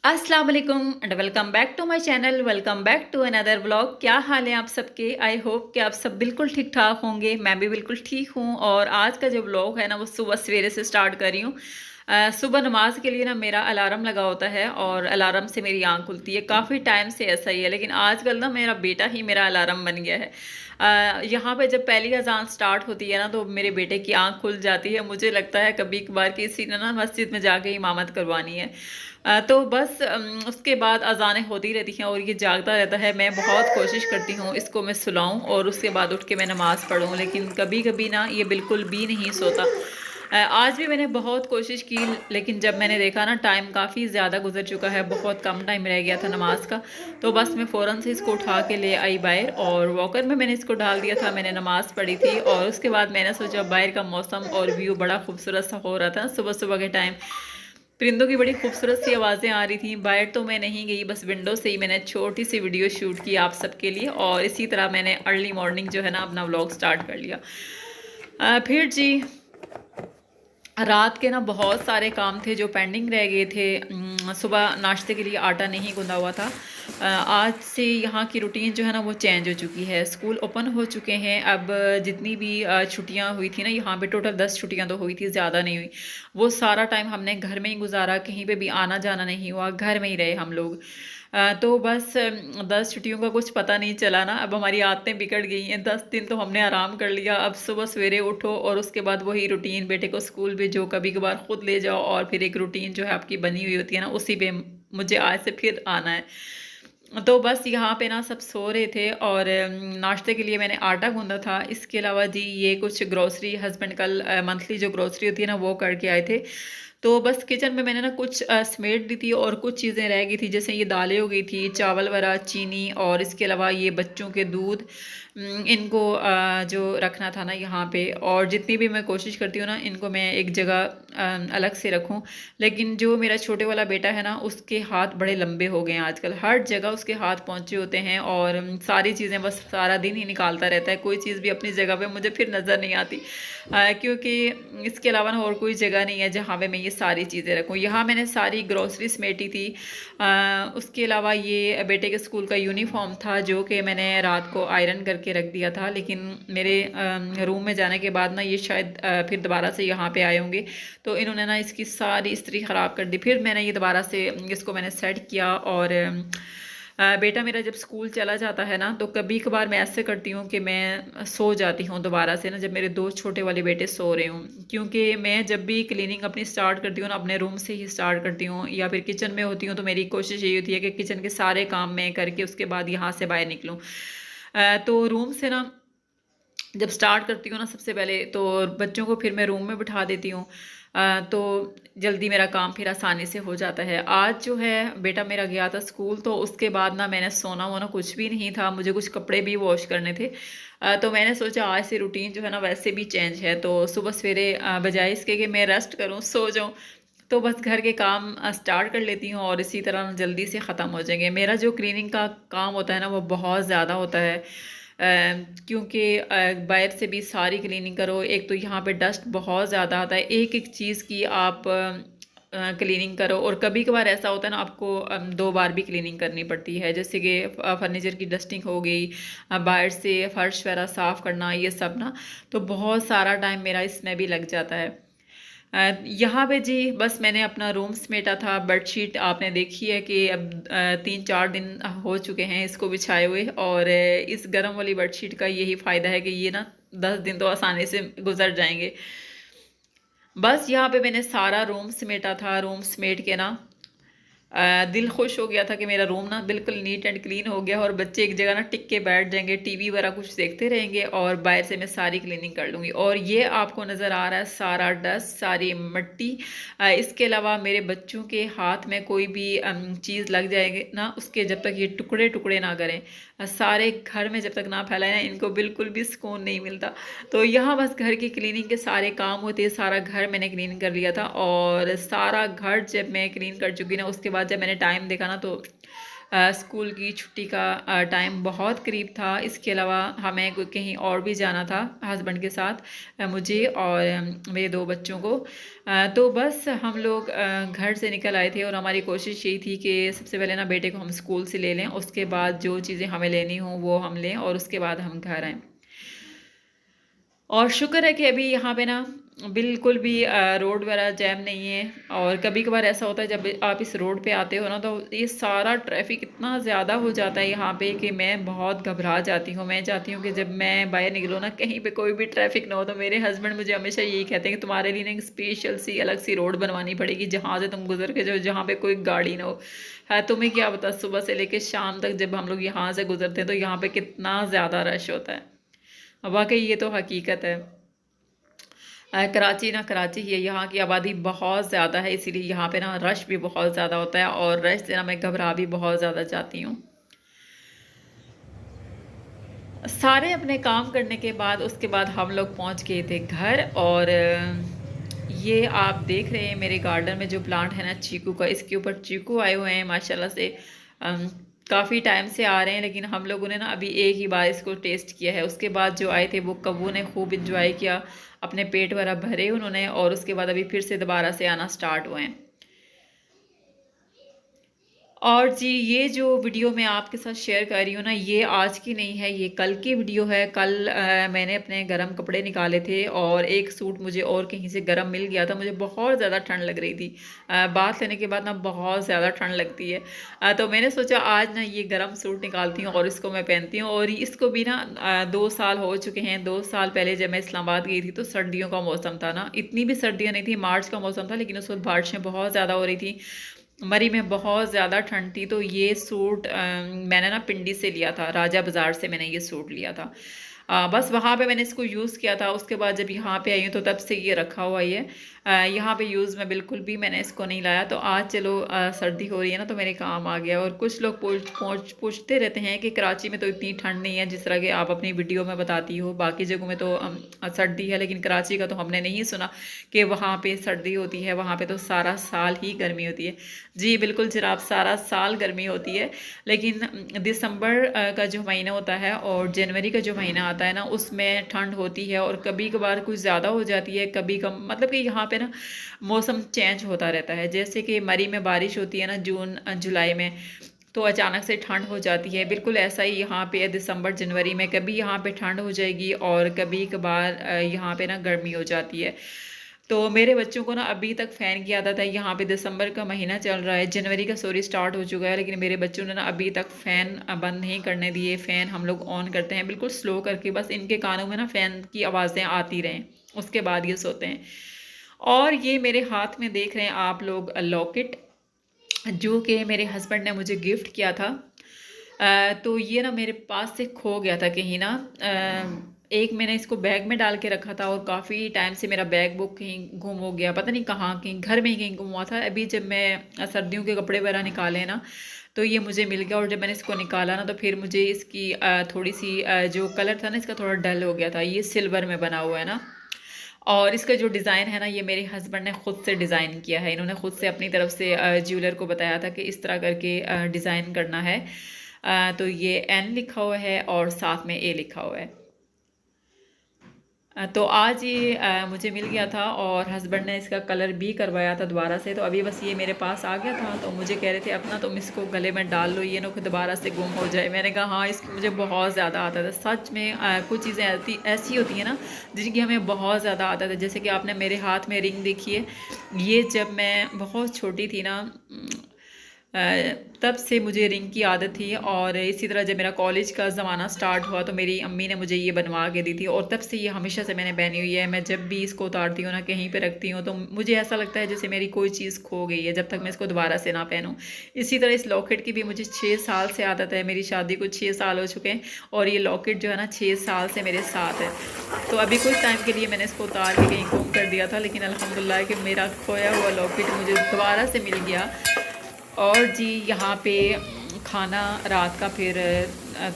अस्सलाम वालेकुम and welcome back to my channel. Welcome back to another vlog. क्या हाल है आप सबके? आई होप कि आप सब बिल्कुल ठीक ठाक होंगे। मैं भी बिल्कुल ठीक हूँ। और आज का जो व्लॉग है ना वो सुबह सवेरे से स्टार्ट कर रही हूँ। सुबह नमाज के लिए ना मेरा अलार्म लगा होता है और अलार्म से मेरी आंख खुलती है। काफ़ी टाइम से ऐसा ही है, लेकिन आजकल ना मेरा बेटा ही मेरा अलार्म बन गया है। यहाँ पे जब पहली अजान स्टार्ट होती है ना तो मेरे बेटे की आंख खुल जाती है। मुझे लगता है कभी कभार किसी ने ना मस्जिद में जाके इमामत करवानी है। तो बस उसके बाद अज़ानें होती रहती हैं और ये जागता रहता है। मैं बहुत कोशिश करती हूँ इसको मैं सुलाऊँ और उसके बाद उठ के मैं नमाज़ पढ़ूँ, लेकिन कभी कभी ना ये बिल्कुल भी नहीं सोता। आज भी मैंने बहुत कोशिश की, लेकिन जब मैंने देखा ना टाइम काफ़ी ज़्यादा गुजर चुका है, बहुत कम टाइम रह गया था नमाज का, तो बस मैं फ़ौरन से इसको उठा के ले आई बाहर और वॉकर में मैंने इसको डाल दिया था। मैंने नमाज़ पढ़ी थी और उसके बाद मैंने सोचा बाहर का मौसम और व्यू बड़ा खूबसूरत सा हो रहा था सुबह सुबह के टाइम। परिंदों की बड़ी खूबसूरत सी आवाज़ें आ रही थी। बाहर तो मैं नहीं गई, बस विंडो से ही मैंने छोटी सी वीडियो शूट की आप सबके लिए और इसी तरह मैंने अर्ली मॉर्निंग जो है ना अपना व्लॉग स्टार्ट कर लिया। फिर जी रात के ना बहुत सारे काम थे जो पेंडिंग रह गए थे। सुबह नाश्ते के लिए आटा नहीं गूंदा हुआ था। आज से यहाँ की रूटीन जो है ना वो चेंज हो चुकी है। स्कूल ओपन हो चुके हैं। अब जितनी भी छुट्टियाँ हुई थी ना, यहाँ पे टोटल 10 छुट्टियाँ तो हुई थी, ज़्यादा नहीं हुई। वो सारा टाइम हमने घर में ही गुजारा, कहीं पे भी आना जाना नहीं हुआ, घर में ही रहे हम लोग। तो बस 10 छुट्टियों का कुछ पता नहीं चला ना। अब हमारी आदतें बिगड़ गई हैं। 10 दिन तो हमने आराम कर लिया। अब सुबह सवेरे उठो और उसके बाद वही रूटीन, बेटे को स्कूल भेजो, कभी कभार खुद ले जाओ और फिर एक रूटीन जो है आपकी बनी हुई होती है ना, उसी पे मुझे आज से फिर आना है। तो बस यहाँ पे ना सब सो रहे थे और नाश्ते के लिए मैंने आटा गूंदा था। इसके अलावा जी ये कुछ ग्रोसरी, हस्बैंड कल मंथली जो ग्रोसरी होती है ना वो करके आए थे। तो बस किचन में मैंने ना कुछ समेट दी थी और कुछ चीज़ें रह गई थी, जैसे ये दालें हो गई थी, चावल वगैरह, चीनी, और इसके अलावा ये बच्चों के दूध, इनको जो रखना था ना यहाँ पे। और जितनी भी मैं कोशिश करती हूँ ना इनको मैं एक जगह अलग से रखूँ, लेकिन जो मेरा छोटे वाला बेटा है ना उसके हाथ बड़े लंबे हो गए हैं आजकल। हर जगह उसके हाथ पहुँचे होते हैं और सारी चीज़ें बस सारा दिन ही निकालता रहता है। कोई चीज़ भी अपनी जगह पे मुझे फिर नज़र नहीं आती, क्योंकि इसके अलावा ना और कोई जगह नहीं है जहाँ पे मैं ये सारी चीज़ें रखूँ। यहाँ मैंने सारी ग्रोसरी समेटी थी। उसके अलावा ये बेटे के स्कूल का यूनिफॉर्म था जो कि मैंने रात को आयरन करके रख दिया था, लेकिन मेरे रूम में जाने के बाद ना ये शायद फिर दोबारा से यहाँ पे आए होंगे, तो इन्होंने ना इसकी सारी इस्त्री ख़राब कर दी। फिर मैंने ये दोबारा से इसको मैंने सेट किया। और बेटा मेरा जब स्कूल चला जाता है ना तो कभी कभार मैं ऐसे करती हूँ कि मैं सो जाती हूँ दोबारा से ना, जब मेरे दो छोटे वाले बेटे सो रहे हूँ, क्योंकि मैं जब भी क्लीनिंग अपनी स्टार्ट करती हूँ ना अपने रूम से ही स्टार्ट करती हूँ, या फिर किचन में होती हूँ तो मेरी कोशिश यही होती है कि किचन के सारे काम मैं करके उसके बाद यहाँ से बाहर निकलूँ। तो रूम से ना जब स्टार्ट करती हूँ ना सबसे पहले तो बच्चों को फिर मैं रूम में बिठा देती हूँ। तो जल्दी मेरा काम फिर आसानी से हो जाता है। आज जो है बेटा मेरा गया था स्कूल, तो उसके बाद ना मैंने सोना वोना कुछ भी नहीं था, मुझे कुछ कपड़े भी वॉश करने थे। तो मैंने सोचा आज से रूटीन जो है ना वैसे भी चेंज है, तो सुबह सवेरे बजाय इसके कि मैं रेस्ट करूँ सो जाऊँ, तो बस घर के काम स्टार्ट कर लेती हूँ और इसी तरह जल्दी से ख़त्म हो जाएंगे। मेरा जो क्लीनिंग का काम होता है ना वो बहुत ज़्यादा होता है, क्योंकि बाहर से भी सारी क्लीनिंग करो। एक तो यहाँ पे डस्ट बहुत ज़्यादा आता है, एक एक चीज़ की आप क्लीनिंग करो, और कभी कभार ऐसा होता है ना आपको 2 बार भी क्लीनिंग करनी पड़ती है, जैसे कि फर्नीचर की डस्टिंग हो गई, बाहर से फर्श वगैरह साफ़ करना, ये सब ना, तो बहुत सारा टाइम मेरा इसमें भी लग जाता है। यहाँ पे जी बस मैंने अपना रूम समेटा था। बेडशीट आपने देखी है कि अब 3-4 दिन हो चुके हैं इसको बिछाए हुए, और इस गर्म वाली बेडशीट का यही फ़ायदा है कि ये ना 10 दिन तो आसानी से गुजर जाएंगे। बस यहाँ पे मैंने सारा रूम समेटा था। रूम समेट के ना दिल खुश हो गया था कि मेरा रूम ना बिल्कुल नीट एंड क्लीन हो गया, और बच्चे एक जगह ना टिक के बैठ जाएंगे, टीवी वगैरह कुछ देखते रहेंगे, और बाहर से मैं सारी क्लीनिंग कर लूँगी। और ये आपको नज़र आ रहा है सारा डस्ट, सारी मिट्टी। इसके अलावा मेरे बच्चों के हाथ में कोई भी चीज़ लग जाएगी ना, उसके जब तक ये टुकड़े टुकड़े ना करें, सारे घर में जब तक ना फैलाए ना, इनको बिल्कुल भी सुकून नहीं मिलता। तो यहाँ बस घर की क्लीनिंग के सारे काम होते हैं। सारा घर मैंने क्लीन कर लिया था, और सारा घर जब मैं क्लीन कर चुकी ना उसके बाद जब मैंने टाइम देखा ना तो स्कूल की छुट्टी का टाइम बहुत करीब था। इसके अलावा हमें कहीं और भी जाना था हस्बैंड के साथ, मुझे और मेरे 2 बच्चों को। तो बस हम लोग घर से निकल आए थे और हमारी कोशिश यही थी कि सबसे पहले ना बेटे को हम स्कूल से ले लें, उसके बाद जो चीज़ें हमें लेनी हों वो हम लें और उसके बाद हम घर आएँ। और शुक्र है कि अभी यहाँ पे ना बिल्कुल भी रोड वगैरह जैम नहीं है। और कभी-कभार ऐसा होता है जब आप इस रोड पे आते हो ना, तो ये सारा ट्रैफ़िक इतना ज़्यादा हो जाता है यहाँ पे कि मैं बहुत घबरा जाती हूँ। मैं चाहती हूँ कि जब मैं बाहर निकलूँ ना, कहीं पे कोई भी ट्रैफ़िक ना हो। तो मेरे हस्बैंड मुझे हमेशा यही कहते हैं कि तुम्हारे लिए ना एक स्पेशल सी अलग सी रोड बनवानी पड़ेगी, जहाँ से तुम गुज़र के जाओ, जहाँ पे कोई गाड़ी ना हो। तुम्हें क्या पता सुबह से लेके शाम तक जब हम लोग यहाँ से गुज़रते हैं तो यहाँ पे कितना ज़्यादा रश होता है। वाक़ई ये तो हकीकत है। कराची ना कराची ही है, यहाँ की आबादी बहुत ज़्यादा है, इसीलिए यहाँ पे ना रश भी बहुत ज़्यादा होता है और रश से ना मैं घबरा भी बहुत ज़्यादा जाती हूँ। सारे अपने काम करने के बाद उसके बाद हम लोग पहुँच गए थे घर। और ये आप देख रहे हैं मेरे गार्डन में जो प्लांट है ना चीकू का, इसके ऊपर चीकू आए हुए हैं माशाल्लाह से। काफ़ी टाइम से आ रहे हैं, लेकिन हम लोगों ने ना अभी एक ही बार इसको टेस्ट किया है। उसके बाद जो आए थे वो कब्बू ने खूब इंजॉय किया, अपने पेट वगैरह भरे उन्होंने, और उसके बाद अभी फिर से दोबारा से आना स्टार्ट हुए हैं। और जी ये जो वीडियो मैं आपके साथ शेयर कर रही हूँ ना, ये आज की नहीं है, ये कल की वीडियो है। कल मैंने अपने गर्म कपड़े निकाले थे और एक सूट मुझे और कहीं से गर्म मिल गया था। मुझे बहुत ज़्यादा ठंड लग रही थी। बात लेने के बाद ना बहुत ज़्यादा ठंड लगती है। तो मैंने सोचा आज ना ये गर्म सूट निकालती हूँ और इसको मैं पहनती हूँ। और इसको भी ना 2 साल हो चुके हैं। 2 साल पहले जब मैं इस्लामाबाद गई थी तो सर्दियों का मौसम था ना, इतनी भी सर्दियाँ नहीं थी, मार्च का मौसम था, लेकिन उस वक्त बारिशें बहुत ज़्यादा हो रही थी। मरी में बहुत ज़्यादा ठंड थी। तो ये सूट मैंने ना पिंडी से लिया था, राजा बाज़ार से मैंने ये सूट लिया था। बस वहाँ पे मैंने इसको यूज़ किया था। उसके बाद जब यहाँ पे आई हूँ तो तब से ये रखा हुआ ही है। यहाँ पे यूज़ में बिल्कुल भी मैंने इसको नहीं लाया। तो आज चलो सर्दी हो रही है ना तो मेरे काम आ गया। और कुछ लोग पूछते रहते हैं कि कराची में तो इतनी ठंड नहीं है जिस तरह कि आप अपनी वीडियो में बताती हो, बाकी जगहों में तो सर्दी है, लेकिन कराची का तो हमने नहीं सुना कि वहाँ पे सर्दी होती है। वहाँ पे तो सारा साल ही गर्मी होती है। जी बिल्कुल जनाब, सारा साल गर्मी होती है, लेकिन दिसंबर का जो महीना होता है और जनवरी का जो महीना आता है ना, उसमें ठंड होती है और कभी कभार कुछ ज़्यादा हो जाती है, कभी कम। मतलब कि यहाँ पे ना मौसम चेंज होता रहता है। जैसे कि मरी में बारिश होती है ना जून जुलाई में, तो अचानक से ठंड हो जाती है। बिल्कुल ऐसा ही यहाँ पे दिसंबर जनवरी में कभी यहाँ पे ठंड हो जाएगी और कभी कभार यहाँ पे ना गर्मी हो जाती है। तो मेरे बच्चों को ना अभी तक फ़ैन की आदत है। यहाँ पे दिसंबर का महीना चल रहा है, जनवरी का सॉरी स्टार्ट हो चुका है, लेकिन मेरे बच्चों ने ना अभी तक फ़ैन बंद नहीं करने दिए। फ़ैन हम लोग ऑन करते हैं बिल्कुल स्लो करके, बस इनके कानों में ना फ़ैन की आवाज़ें आती रहें, उसके बाद ये सोते हैं। और ये मेरे हाथ में देख रहे हैं आप लोग लॉकेट, जो कि मेरे हस्बैंड ने मुझे गिफ्ट किया था। तो ये ना मेरे पास से खो गया था कहीं ना। एक मैंने इसको बैग में डाल के रखा था और काफ़ी टाइम से मेरा बैग बुक कहीं गुम हो गया, पता नहीं कहाँ, कहीं घर में ही कहीं गुम हुआ था। अभी जब मैं सर्दियों के कपड़े वगैरह निकाले ना तो ये मुझे मिल गया। और जब मैंने इसको निकाला ना तो फिर मुझे इसकी थोड़ी सी जो कलर था ना इसका थोड़ा डल हो गया था। ये सिल्वर में बना हुआ है ना, और इसका जो डिज़ाइन है ना ये मेरे हस्बैंड ने ख़ुद से डिज़ाइन किया है। इन्होंने ख़ुद से अपनी तरफ से ज्वेलर को बताया था कि इस तरह करके डिज़ाइन करना है। तो ये एन लिखा हुआ है और साथ में ए लिखा हुआ है। तो आज ये मुझे मिल गया था और हस्बैंड ने इसका कलर भी करवाया था दोबारा से। तो अभी बस ये मेरे पास आ गया था, तो मुझे कह रहे थे अपना तुम इसको गले में डाल लो, ये ना दोबारा से गुम हो जाए। मैंने कहा हाँ, इसकी मुझे बहुत ज़्यादा आदत है। सच में कुछ चीज़ें ऐसी होती हैं ना जिनकी हमें बहुत ज़्यादा आदत है। जैसे कि आपने मेरे हाथ में रिंग देखी है, ये जब मैं बहुत छोटी थी ना तब से मुझे रिंग की आदत थी। और इसी तरह जब मेरा कॉलेज का ज़माना स्टार्ट हुआ तो मेरी अम्मी ने मुझे ये बनवा के दी थी और तब से ये हमेशा से मैंने पहनी हुई है। मैं जब भी इसको उतारती हूँ ना, कहीं पे रखती हूँ, तो मुझे ऐसा लगता है जैसे मेरी कोई चीज़ खो गई है जब तक मैं इसको दोबारा से ना पहनूँ। इसी तरह इस लॉकेट की भी मुझे 6 साल से आदत है। मेरी शादी को 6 साल हो चुके हैं और ये लॉकेट जो है ना 6 साल से मेरे साथ है। तो अभी कुछ टाइम के लिए मैंने इसको उतार के कहीं गुम कर दिया था, लेकिन अल्हम्दुलिल्लाह कि मेरा खोया हुआ लॉकेट मुझे दोबारा से मिल गया। और जी यहाँ पे खाना रात का फिर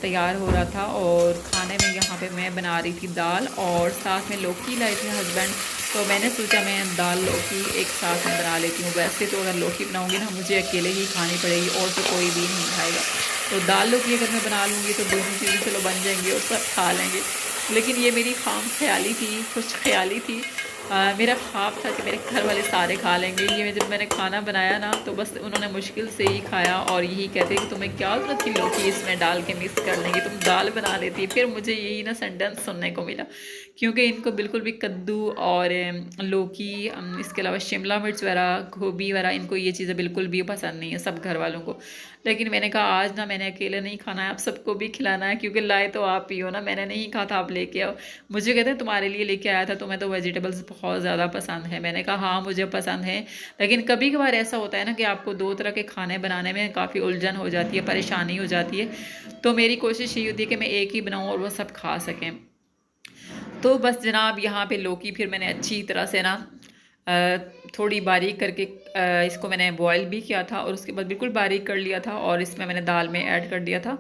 तैयार हो रहा था और खाने में यहाँ पे मैं बना रही थी दाल और साथ में लौकी लाई थी हस्बैंड। तो मैंने सोचा मैं दाल लौकी एक साथ में बना लेती हूँ। वैसे तो अगर लौकी बनाऊँगी ना मुझे अकेले ही खानी पड़ेगी और तो कोई भी नहीं खाएगा। तो दाल लौकी अगर मैं बना लूँगी तो दोनों चीज़ें चलो बन जाएंगी और सब खा लेंगे। लेकिन ये मेरी खाम ख्याली थी, खुश ख्याली थी। मेरा ख्वाब था कि मेरे घर वाले सारे खा लेंगे। ये जब मैंने खाना बनाया ना तो बस उन्होंने मुश्किल से ही खाया और यही कहते कि तुम्हें क्या ज़रूरत थी लौकी इसमें डाल के मिक्स कर लेंगी, तुम दाल बना लेती। फिर मुझे यही ना सेंटेंस सुनने को मिला, क्योंकि इनको बिल्कुल भी कद्दू और लौकी, इसके अलावा शिमला मिर्च वगैरह, गोभी वगैरह, इनको ये चीज़ें बिल्कुल भी पसंद नहीं है सब घर वालों को। लेकिन मैंने कहा आज ना मैंने अकेले नहीं खाना है, आप सबको भी खिलाना है, क्योंकि लाए तो आप ही हो ना, मैंने नहीं कहा था आप लेके आओ। मुझे कहते हैं तुम्हारे लिए लेके आया था, तुम्हें तो वेजिटेबल्स बहुत ज़्यादा पसंद है। मैंने कहा हाँ मुझे पसंद है, लेकिन कभी कभार ऐसा होता है ना कि आपको दो तरह के खाने बनाने में काफ़ी उलझन हो जाती है, परेशानी हो जाती है। तो मेरी कोशिश ये होती है कि मैं एक ही बनाऊँ और वो सब खा सकें। तो बस जनाब यहाँ पे लौकी फिर मैंने अच्छी तरह से ना थोड़ी बारीक करके इसको मैंने बॉईल भी किया था और उसके बाद बिल्कुल बारीक कर लिया था और इसमें मैंने दाल में ऐड कर दिया था।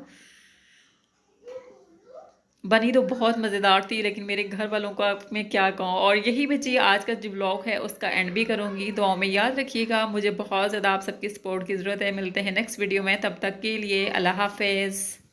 बनी तो बहुत मज़ेदार थी, लेकिन मेरे घर वालों का मैं क्या कहूँ। और यही बची आज का जो व्लॉग है उसका एंड भी करूँगी। दुआओं में याद रखिएगा, मुझे बहुत ज़्यादा आप सबकी सपोर्ट की ज़रूरत है। मिलते हैं नेक्स्ट वीडियो में, तब तक के लिए अल्लाह हाफ़िज़।